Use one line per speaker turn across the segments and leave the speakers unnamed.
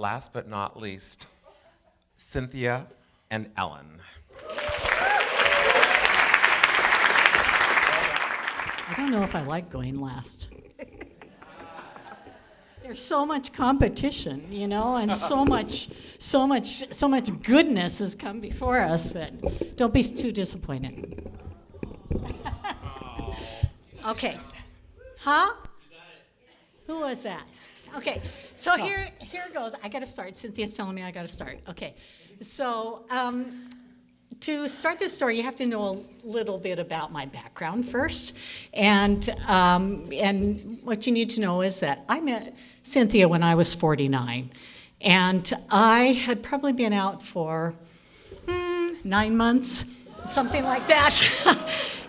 last but not least, Cynthia and Ellen.
I don't know if I like going last. There's so much competition, and so much goodness has come before us, but don't be too disappointed. Okay. Huh? Who was that? Okay, so here goes. I got to start. Cynthia's telling me I got to start. Okay, so to start this story, you have to know a little bit about my background first, and what you need to know is that I met Cynthia when I was 49, and I had probably been out for 9 months, something like that,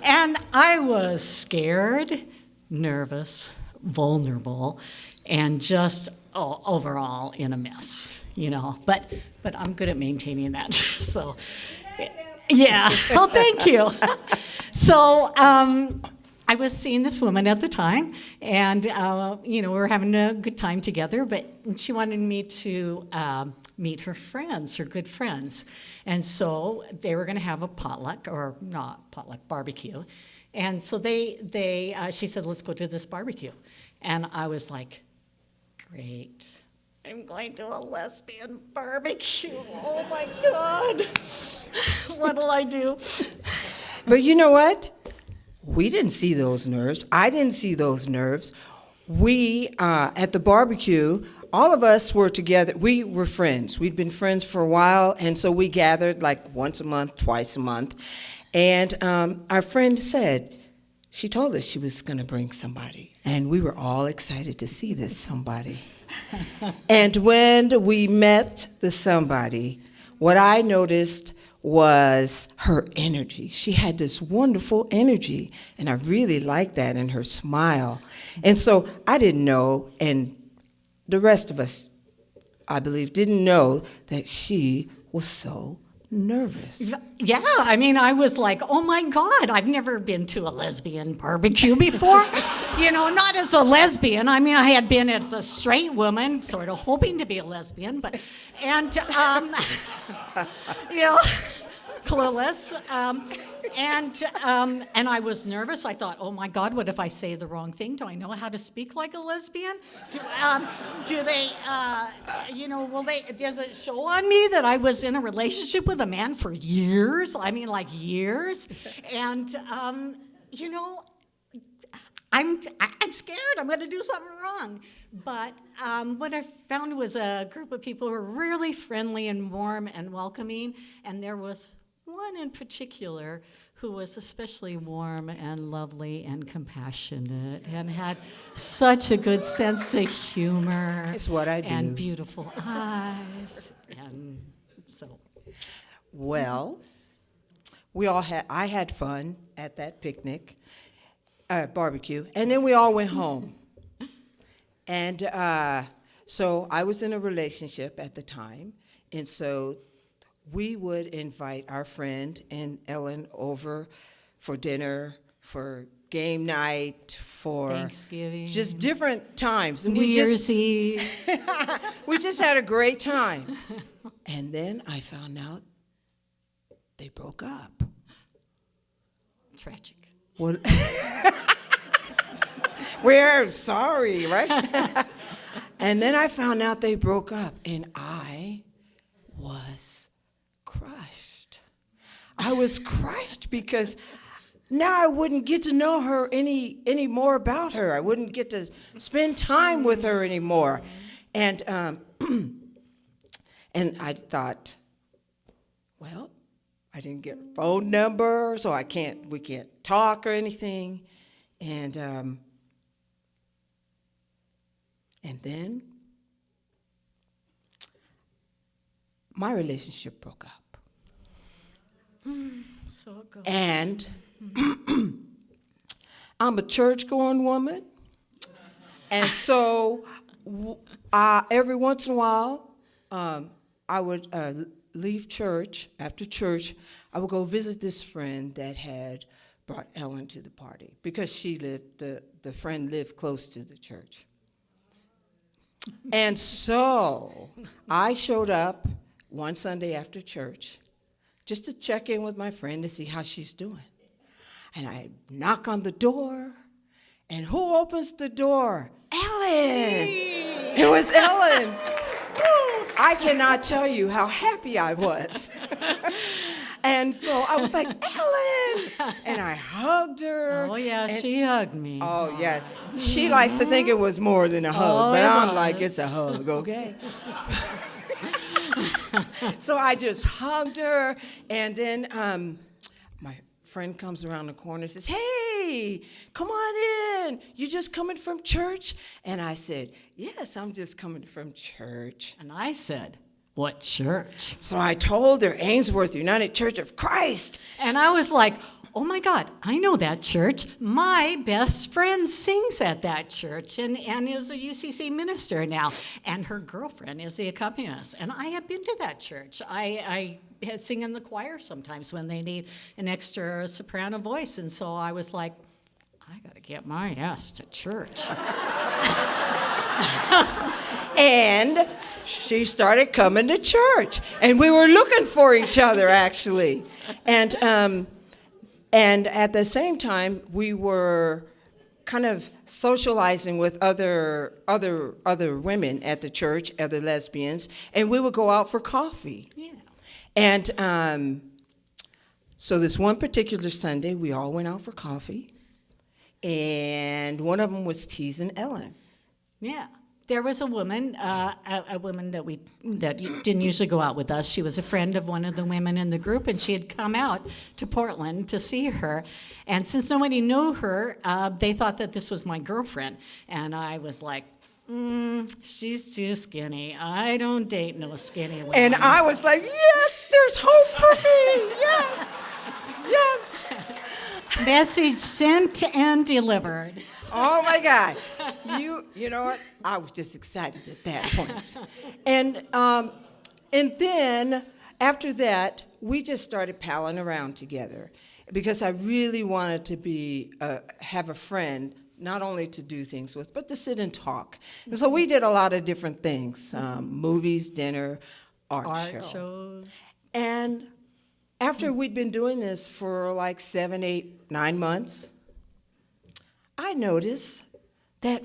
and I was scared, nervous, vulnerable, and just overall in a mess, But I'm good at maintaining that. So, yeah. Oh, thank you. So I was seeing this woman at the time, and we were having a good time together. But she wanted me to meet her friends, her good friends, and so they were going to have a potluck, or not potluck, barbecue. And so she said, let's go to this barbecue. And I was like, great. I'm going to a lesbian barbecue. Oh my God. What'll I do?
But you know what? We didn't see those nerves. I didn't see those nerves. We, at the barbecue, all of us were together. We were friends. We'd been friends for a while, and so we gathered like once a month, twice a month. And our friend said, she told us she was going to bring somebody. And we were all excited to see this somebody. And when we met the somebody, what I noticed was her energy. She had this wonderful energy, and I really liked that, and her smile. And so I didn't know, and the rest of us, I believe, didn't know that she was so nervous.
Yeah, I was like, oh my God, I've never been to a lesbian barbecue before. Not as a lesbian. I had been as a straight woman, sort of hoping to be a lesbian, clueless. And I was nervous. I thought, oh my God, what if I say the wrong thing? Do I know how to speak like a lesbian? Do they, does it show on me that I was in a relationship with a man for years? Like years. And, I'm scared. I'm going to do something wrong. But what I found was a group of people who were really friendly and warm and welcoming. And there was one in particular who was especially warm and lovely and compassionate and had such a good sense of humor.
It's what I do.
And beautiful eyes. And so.
Well, I had fun at that picnic, barbecue, and then we all went home. And so I was in a relationship at the time, and so we would invite our friend and Ellen over for dinner, for game night, for
Thanksgiving,
just different times. And
New Year's Eve.
We just had a great time. And then I found out they broke up.
Tragic.
Well, we're sorry, right? And then I found out they broke up, and I was crushed. I was crushed because now I wouldn't get to know her any more about her. I wouldn't get to spend time with her anymore. And and I thought, well, I didn't get a phone number, so we can't talk or anything. And then my relationship broke up.
So it goes.
And I'm a church-going woman. And so every once in a while, I would leave church. After church, I would go visit this friend that had brought Ellen to the party because the friend lived close to the church. And so I showed up one Sunday after church just to check in with my friend to see how she's doing. And I knock on the door, and who opens the door? Ellen! It was Ellen. Woo! I cannot tell you how happy I was. And so I was like, Ellen! And I hugged her.
Oh, yeah,
and-
she hugged me.
Oh, yes. She likes to think it was more than a hug,
Oh,
but
it
I'm like,
was.
it's a hug, okay? So I just hugged her, and then my friend comes around the corner and says, hey, come on in. You just coming from church? And I said, yes, I'm just coming from church.
And I said, what church?
So I told her, Ainsworth United Church of Christ.
And I was like, oh my God, I know that church. My best friend sings at that church and is a UCC minister now. And her girlfriend is the accompanist. And I have been to that church. I sing in the choir sometimes when they need an extra soprano voice. And so I was like, I got to get my ass to church.
And she started coming to church. And we were looking for each other, actually. And at the same time, we were kind of socializing with other women at the church, other lesbians, and we would go out for coffee.
Yeah.
And so this one particular Sunday, we all went out for coffee, and one of them was teasing Ellen.
Yeah. There was a woman, a woman that didn't usually go out with us. She was a friend of one of the women in the group, and she had come out to Portland to see her. And since nobody knew her, they thought that this was my girlfriend. And I was like, she's too skinny. I don't date no skinny women.
And I was like, yes, there's hope for me. Yes, yes.
Message sent and delivered.
Oh my God. You know what? I was just excited at that point. And then after that, we just started palling around together because I really wanted to have a friend, not only to do things with, but to sit and talk. And so we did a lot of different things, movies, dinner, art
shows.
And after we'd been doing this for like 7, 8, 9 months, I noticed that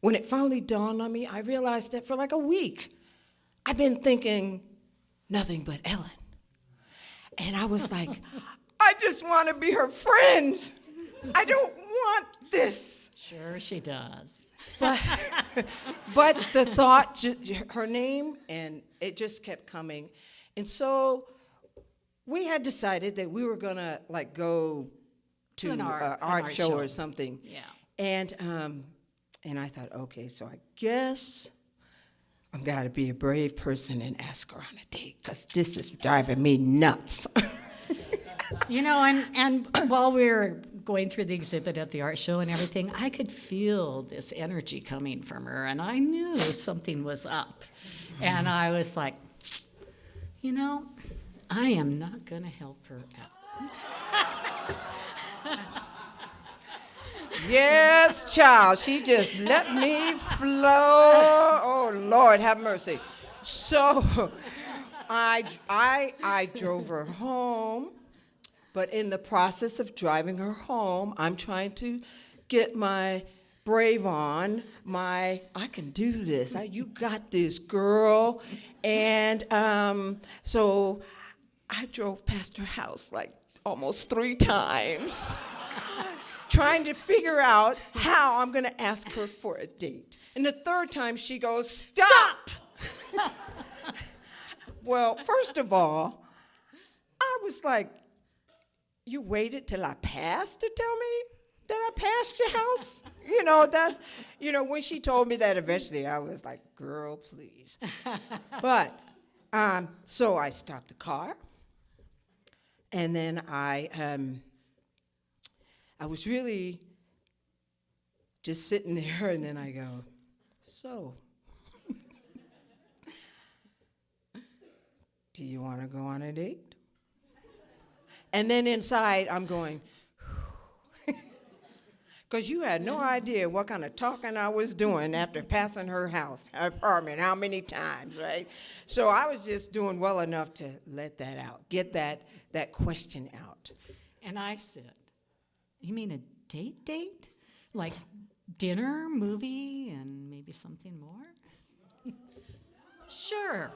when it finally dawned on me, I realized that for like a week, I've been thinking nothing but Ellen. And I was like, I just want to be her friend. I don't want this.
Sure she does.
But the thought, her name, and it just kept coming. And so we had decided that we were going to go to
an
art show or something.
Yeah.
And I thought, okay, so I guess I've got to be a brave person and ask her on a date, because this is driving me nuts.
You know, and while we were going through the exhibit at the art show and everything, I could feel this energy coming from her, and I knew something was up. And I was like, you know, I am not going to help her out.
Yes, child, she just let me flow. Oh, Lord, have mercy. So I drove her home, but in the process of driving her home, I'm trying to get my brave on, I can do this. You got this, girl. And so I drove past her house like almost 3 times. Trying to figure out how I'm going to ask her for a date. And the 3rd time she goes, stop! Well, first of all, I was like, you waited till I passed to tell me that I passed your house? When she told me that eventually, I was like, girl, please. But, so I stopped the car, and then I was really just sitting there, and then I go, so, do you want to go on a date? And then inside, I'm going, Because you had no idea what kind of talking I was doing after passing her house, her apartment, how many times, right? So I was just doing well enough to let that out, get that question out.
And I said, you mean a date? Like dinner, movie, and maybe something more? Sure.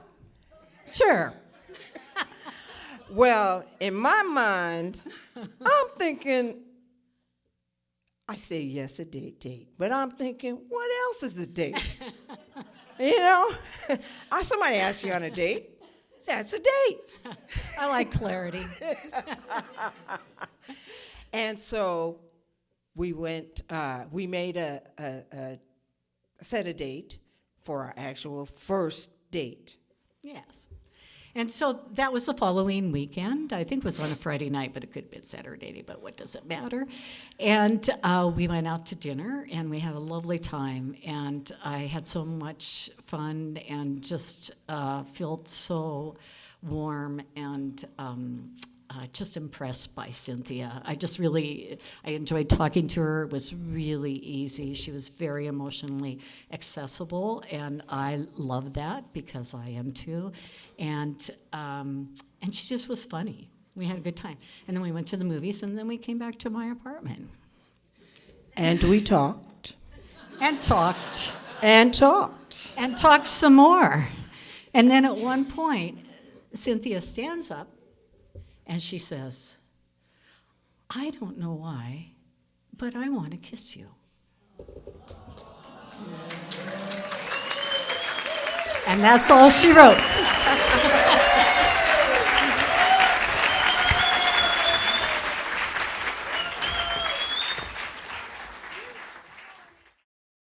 Well, in my mind, I'm thinking, I say yes, a date, but I'm thinking, what else is a date? You know, somebody asks you on a date, that's a date.
I like clarity.
And so we went, we made set a date for our actual first date.
Yes. And so that was the following weekend. I think it was on a Friday night, but it could have been Saturday, but what does it matter? And we went out to dinner, and we had a lovely time. And I had so much fun and just felt so warm and just impressed by Cynthia. I enjoyed talking to her. It was really easy. She was very emotionally accessible, and I love that because I am too. And she just was funny. We had a good time. And then we went to the movies, and then we came back to my apartment.
And we talked.
And talked.
And talked.
And talked some more. And then at one point, Cynthia stands up, and she says, I don't know why, but I want to kiss you. And that's all she wrote.